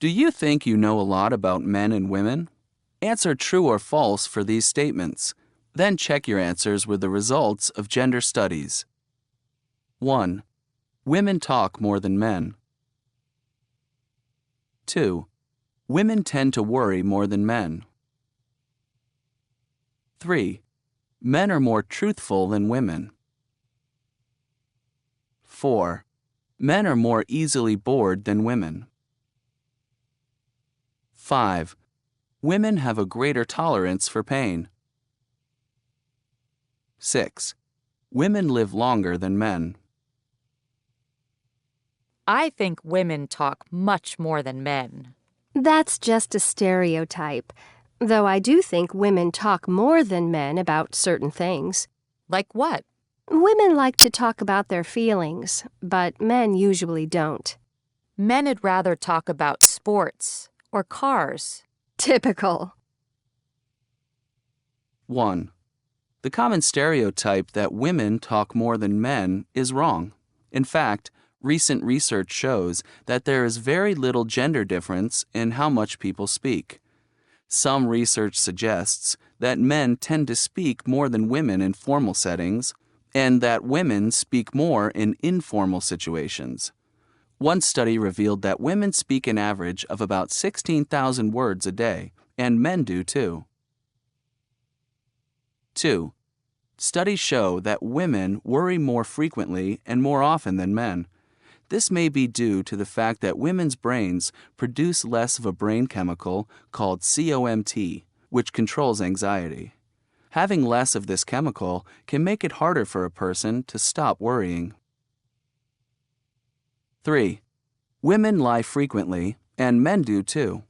Do you think you know a lot about men and women? Answer true or false for these statements. Then check your answers with the results of gender studies. 1. Women talk more than men. 2. Women tend to worry more than men. 3. Men are more truthful than women. 4. Men are more easily bored than women. 5. Women have a greater tolerance for pain. 6. Women live longer than men. I think women talk much more than men. That's just a stereotype, though I do think women talk more than men about certain things. Like what? Women like to talk about their feelings, but men usually don't. Men would rather talk about sports or cars. Typical. 1. The common stereotype that women talk more than men is wrong. In fact, recent research shows that there is very little gender difference in how much people speak. Some research suggests that men tend to speak more than women in formal settings, and that women speak more in informal situations. One study revealed that women speak an average of about 16,000 words a day, and men do too. 2. Studies show that women worry more frequently and more often than men. This may be due to the fact that women's brains produce less of a brain chemical called COMT, which controls anxiety. Having less of this chemical can make it harder for a person to stop worrying. 3. Women lie frequently, and men do too.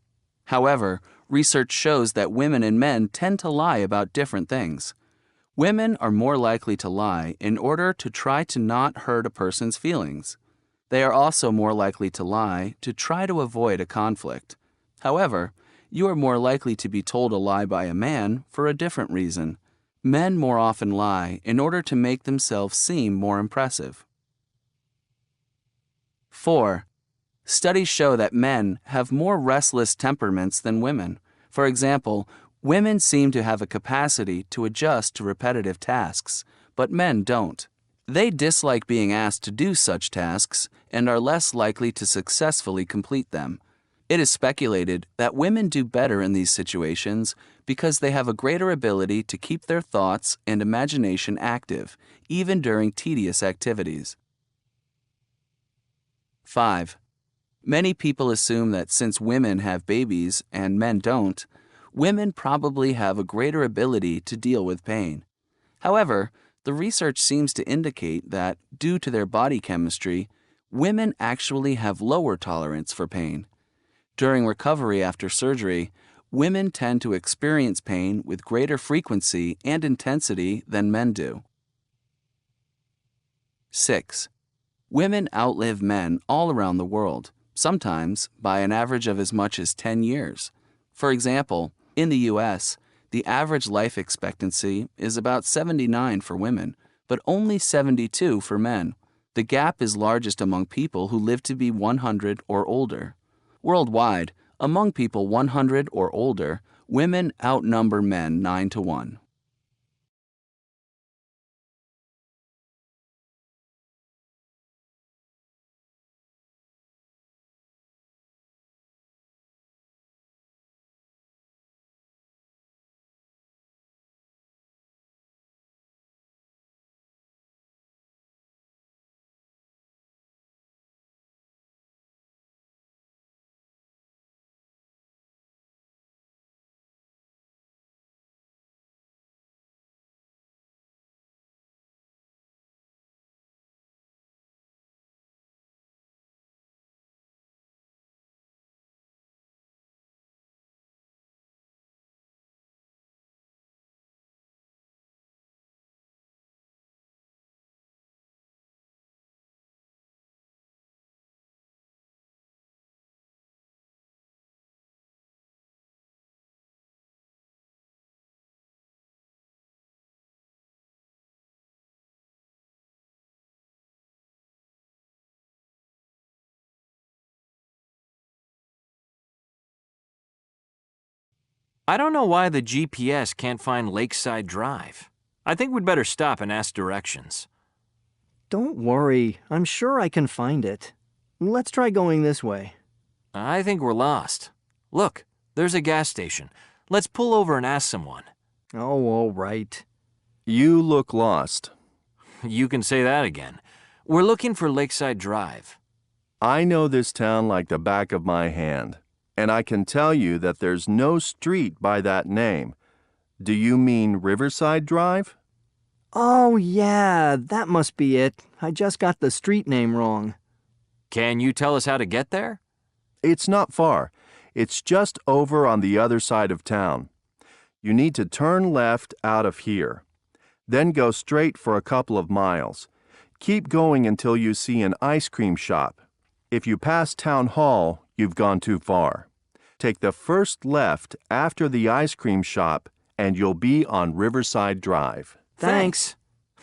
However, research shows that women and men tend to lie about different things. Women are more likely to lie in order to try to not hurt a person's feelings. They are also more likely to lie to try to avoid a conflict. However, you are more likely to be told a lie by a man for a different reason. Men more often lie in order to make themselves seem more impressive. 4. Studies show that men have more restless temperaments than women. For example, women seem to have a capacity to adjust to repetitive tasks, but men don't. They dislike being asked to do such tasks and are less likely to successfully complete them. It is speculated that women do better in these situations because they have a greater ability to keep their thoughts and imagination active, even during tedious activities. 5. Many people assume that since women have babies and men don't, women probably have a greater ability to deal with pain. However, the research seems to indicate that, due to their body chemistry, women actually have lower tolerance for pain. During recovery after surgery, women tend to experience pain with greater frequency and intensity than men do. 6. Women outlive men all around the world, sometimes by an average of as much as 10 years. For example, in the U.S., the average life expectancy is about 79 for women, but only 72 for men. The gap is largest among people who live to be 100 or older. Worldwide, among people 100 or older, women outnumber men 9 to 1. I don't know why the GPS can't find Lakeside Drive. I think we'd better stop and ask directions. Don't worry, I'm sure I can find it. Let's try going this way. I think we're lost. Look, there's a gas station. Let's pull over and ask someone. Oh, all right. You look lost. You can say that again. We're looking for Lakeside Drive. I know this town like the back of my hand, and I can tell you that there's no street by that name. Do you mean Riverside Drive? Oh, yeah, that must be it. I just got the street name wrong. Can you tell us how to get there? It's not far. It's just over on the other side of town. You need to turn left out of here. Then go straight for a couple of miles. Keep going until you see an ice cream shop. If you pass Town Hall, you've gone too far. Take the first left after the ice cream shop, and you'll be on Riverside Drive. Thanks.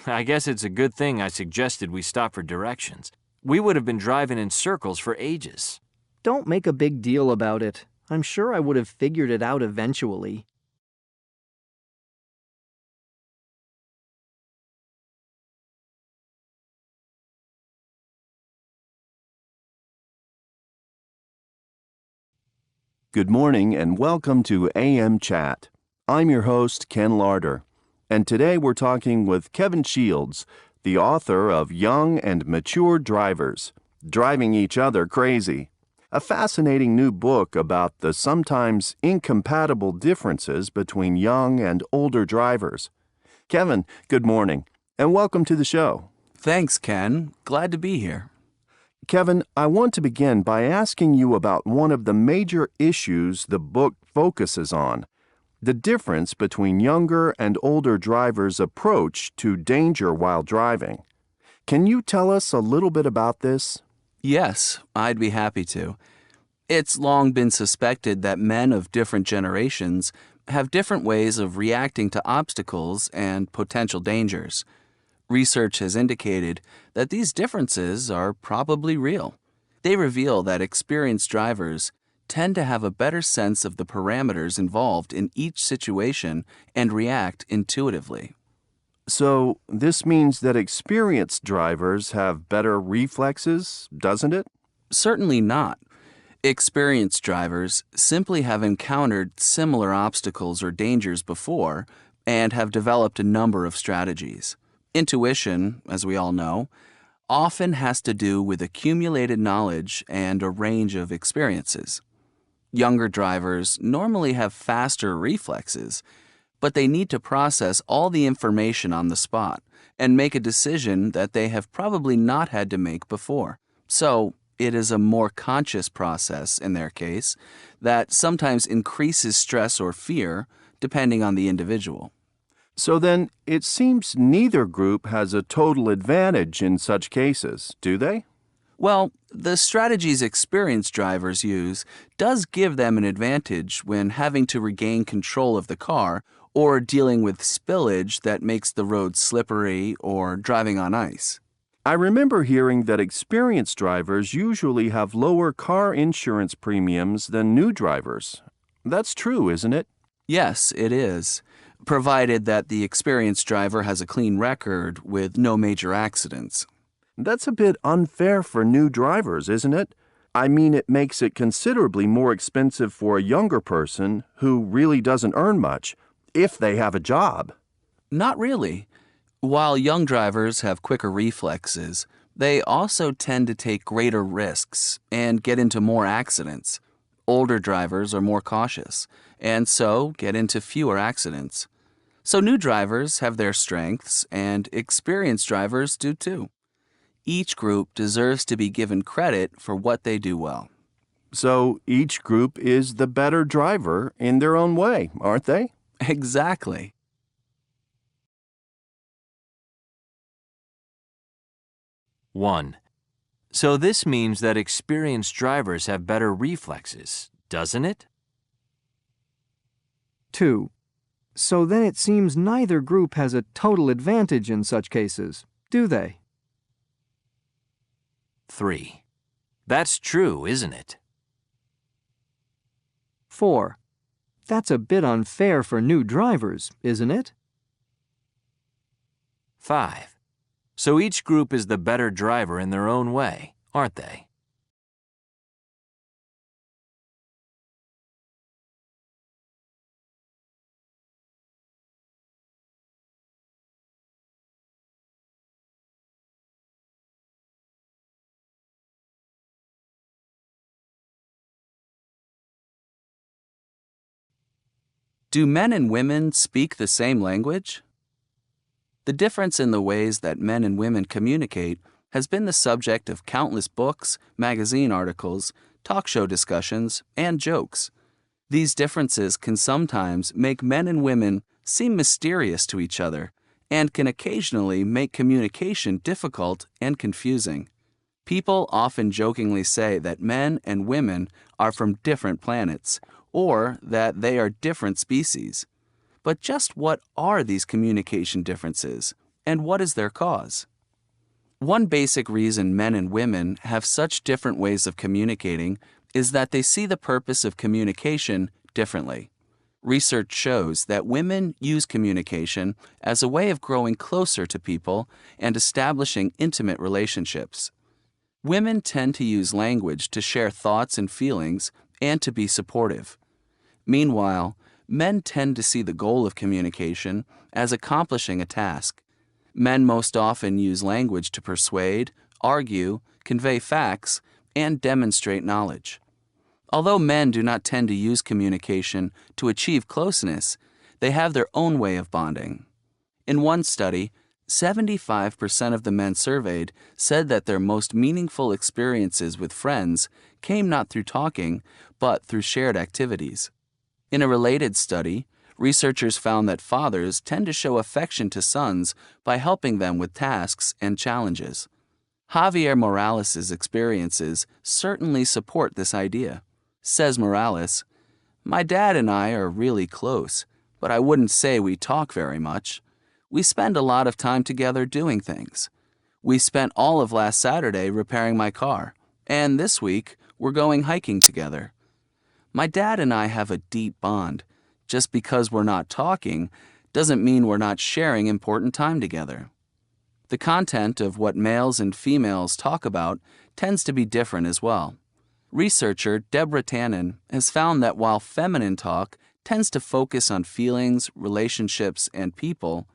I guess it's a good thing I suggested we stop for directions. We would have been driving in circles for ages. Don't make a big deal about it. I'm sure I would have figured it out eventually. Good morning and welcome to AM Chat. I'm your host, Ken Larder, and today we're talking with Kevin Shields, the author of Young and Mature Drivers, Driving Each Other Crazy, a fascinating new book about the sometimes incompatible differences between young and older drivers. Kevin, good morning, and welcome to the show. Thanks, Ken. Glad to be here. Kevin, I want to begin by asking you about one of the major issues the book focuses on, the difference between younger and older drivers' approach to danger while driving. Can you tell us a little bit about this? Yes, I'd be happy to. It's long been suspected that men of different generations have different ways of reacting to obstacles and potential dangers. Research has indicated that these differences are probably real. They reveal that experienced drivers tend to have a better sense of the parameters involved in each situation and react intuitively. So, this means that experienced drivers have better reflexes, doesn't it? Certainly not. Experienced drivers simply have encountered similar obstacles or dangers before and have developed a number of strategies. Intuition, as we all know, often has to do with accumulated knowledge and a range of experiences. Younger drivers normally have faster reflexes, but they need to process all the information on the spot and make a decision that they have probably not had to make before. So, it is a more conscious process, in their case, that sometimes increases stress or fear, depending on the individual. So then, it seems neither group has a total advantage in such cases, do they? Well, the strategies experienced drivers use does give them an advantage when having to regain control of the car or dealing with spillage that makes the road slippery or driving on ice. I remember hearing that experienced drivers usually have lower car insurance premiums than new drivers. That's true, isn't it? Yes, it is, provided that the experienced driver has a clean record with no major accidents. That's a bit unfair for new drivers, isn't it? I mean, it makes it considerably more expensive for a younger person who really doesn't earn much, if they have a job. Not really. While young drivers have quicker reflexes, they also tend to take greater risks and get into more accidents. Older drivers are more cautious, and so get into fewer accidents. So new drivers have their strengths, and experienced drivers do too. Each group deserves to be given credit for what they do well. So each group is the better driver in their own way, aren't they? Exactly. One. So this means that experienced drivers have better reflexes, doesn't it? 2. So then it seems neither group has a total advantage in such cases, do they? 3. That's true, isn't it? 4. that's a bit unfair for new drivers, isn't it? 5. So each group is the better driver in their own way, aren't they? Do men and women speak the same language? The difference in the ways that men and women communicate has been the subject of countless books, magazine articles, talk show discussions, and jokes. These differences can sometimes make men and women seem mysterious to each other and can occasionally make communication difficult and confusing. People often jokingly say that men and women are from different planets, or that they are different species. But just what are these communication differences, and what is their cause? One basic reason men and women have such different ways of communicating is that they see the purpose of communication differently. Research shows that women use communication as a way of growing closer to people and establishing intimate relationships. Women tend to use language to share thoughts and feelings and to be supportive. Meanwhile, men tend to see the goal of communication as accomplishing a task. Men most often use language to persuade, argue, convey facts, and demonstrate knowledge. Although men do not tend to use communication to achieve closeness, they have their own way of bonding. In one study, 75% of the men surveyed said that their most meaningful experiences with friends came not through talking, but through shared activities. In a related study, researchers found that fathers tend to show affection to sons by helping them with tasks and challenges. Javier Morales' experiences certainly support this idea. Says Morales, "My dad and I are really close, but I wouldn't say we talk very much. We spend a lot of time together doing things. We spent all of last Saturday repairing my car, and this week we're going hiking together. My dad and I have a deep bond. Just because we're not talking doesn't mean we're not sharing important time together." The content of what males and females talk about tends to be different as well. Researcher Deborah Tannen has found that while feminine talk tends to focus on feelings, relationships, and people,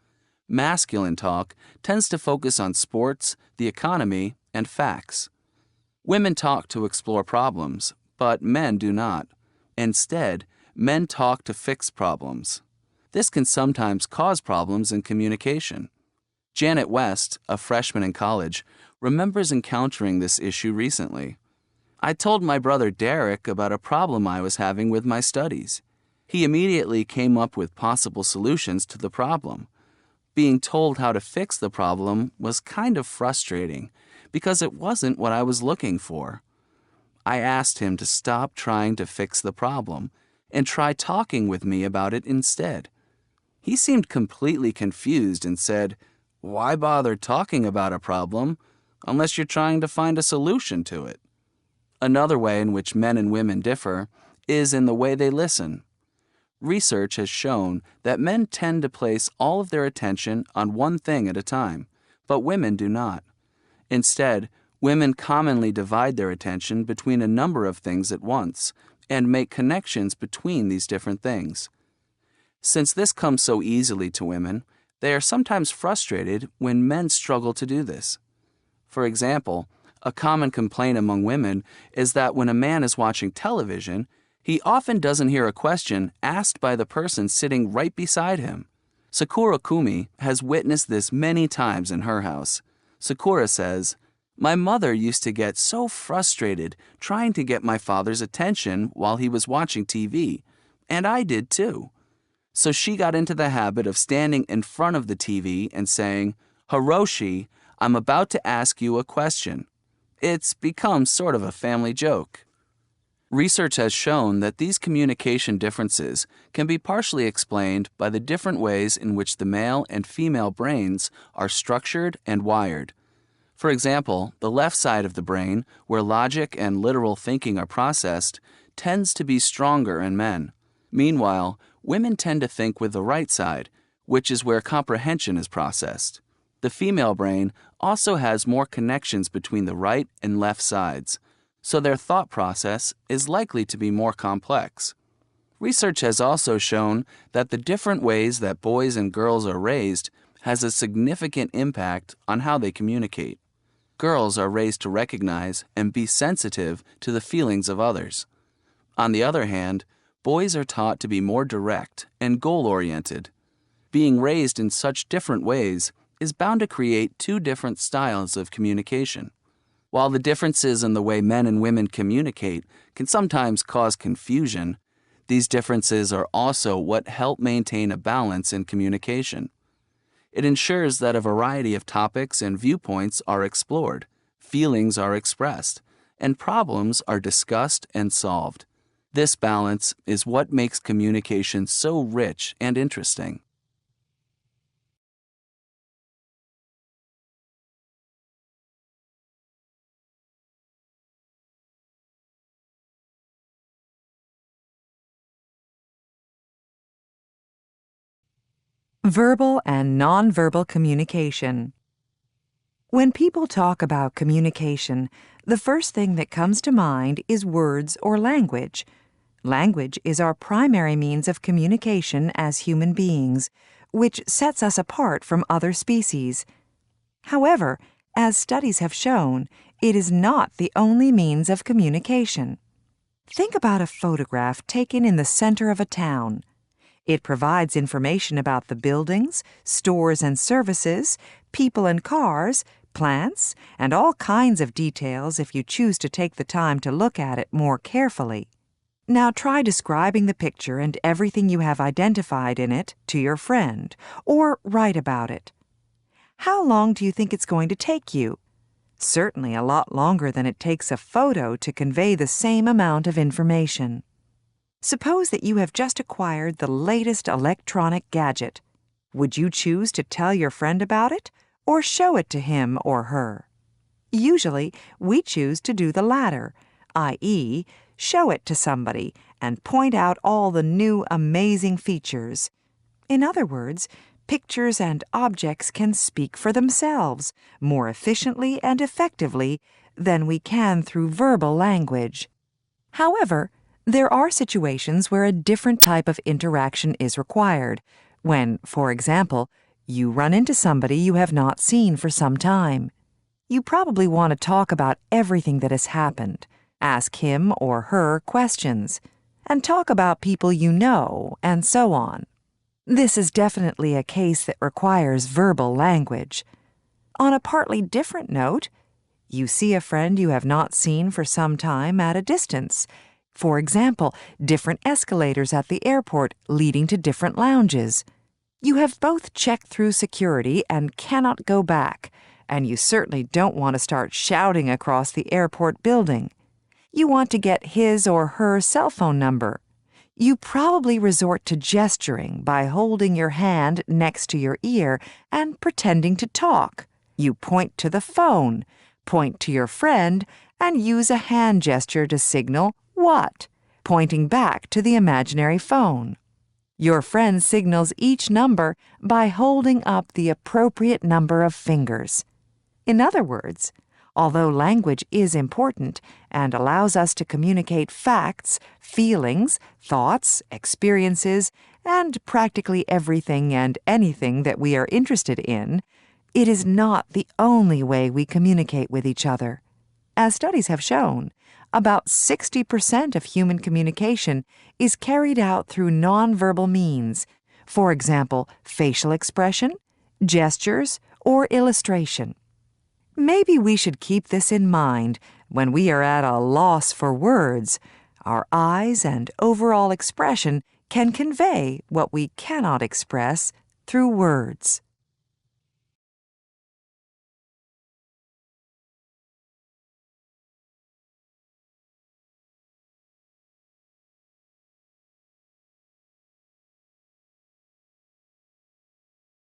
masculine talk tends to focus on sports, the economy, and facts. Women talk to explore problems, but men do not. Instead, men talk to fix problems. This can sometimes cause problems in communication. Janet West, a freshman in college, remembers encountering this issue recently. "I told my brother Derek about a problem I was having with my studies. He immediately came up with possible solutions to the problem. Being told how to fix the problem was kind of frustrating because it wasn't what I was looking for. I asked him to stop trying to fix the problem and try talking with me about it instead. He seemed completely confused and said, 'Why bother talking about a problem unless you're trying to find a solution to it?' Another way in which men and women differ is in the way they listen. Research has shown that men tend to place all of their attention on one thing at a time, but women do not. Instead, women commonly divide their attention between a number of things at once and make connections between these different things. Since this comes so easily to women, they are sometimes frustrated when men struggle to do this. For example, a common complaint among women is that when a man is watching television, he often doesn't hear a question asked by the person sitting right beside him. Sakura Kumi has witnessed this many times in her house. Sakura says, "My mother used to get so frustrated trying to get my father's attention while he was watching TV, and I did too. So she got into the habit of standing in front of the TV and saying, 'Hiroshi, I'm about to ask you a question.' It's become sort of a family joke." Research has shown that these communication differences can be partially explained by the different ways in which the male and female brains are structured and wired. For example, the left side of the brain, where logic and literal thinking are processed, tends to be stronger in men. Meanwhile, women tend to think with the right side, which is where comprehension is processed. The female brain also has more connections between the right and left sides, so their thought process is likely to be more complex. Research has also shown that the different ways that boys and girls are raised has a significant impact on how they communicate. Girls are raised to recognize and be sensitive to the feelings of others. On the other hand, boys are taught to be more direct and goal-oriented. Being raised in such different ways is bound to create two different styles of communication. While the differences in the way men and women communicate can sometimes cause confusion, these differences are also what help maintain a balance in communication. It ensures that a variety of topics and viewpoints are explored, feelings are expressed, and problems are discussed and solved. This balance is what makes communication so rich and interesting. Verbal and nonverbal communication. When people talk about communication, the first thing that comes to mind is words or language. Language is our primary means of communication as human beings, which sets us apart from other species. However, as studies have shown, it is not the only means of communication. Think about a photograph taken in the center of a town. It provides information about the buildings, stores and services, people and cars, plants, and all kinds of details if you choose to take the time to look at it more carefully. Now try describing the picture and everything you have identified in it to your friend, or write about it. How long do you think it's going to take you? Certainly a lot longer than it takes a photo to convey the same amount of information. Suppose that you have just acquired the latest electronic gadget. Would you choose to tell your friend about it or show it to him or her? Usually, we choose to do the latter, i.e., show it to somebody and point out all the new amazing features. In other words, pictures and objects can speak for themselves more efficiently and effectively than we can through verbal language. However, there are situations where a different type of interaction is required, when, for example, you run into somebody you have not seen for some time. You probably want to talk about everything that has happened, ask him or her questions, and talk about people you know, and so on. This is definitely a case that requires verbal language. On a partly different note, you see a friend you have not seen for some time at a distance. For example, different escalators at the airport leading to different lounges. You have both checked through security and cannot go back, and you certainly don't want to start shouting across the airport building. You want to get his or her cell phone number. You probably resort to gesturing by holding your hand next to your ear and pretending to talk. You point to the phone, point to your friend, and use a hand gesture to signal what, pointing back to the imaginary phone. Your friend signals each number by holding up the appropriate number of fingers. In other words, although language is important and allows us to communicate facts, feelings, thoughts, experiences, and practically everything and anything that we are interested in, it is not the only way we communicate with each other. As studies have shown, about 60% of human communication is carried out through nonverbal means, for example, facial expression, gestures, or illustration. Maybe we should keep this in mind when we are at a loss for words. Our eyes and overall expression can convey what we cannot express through words.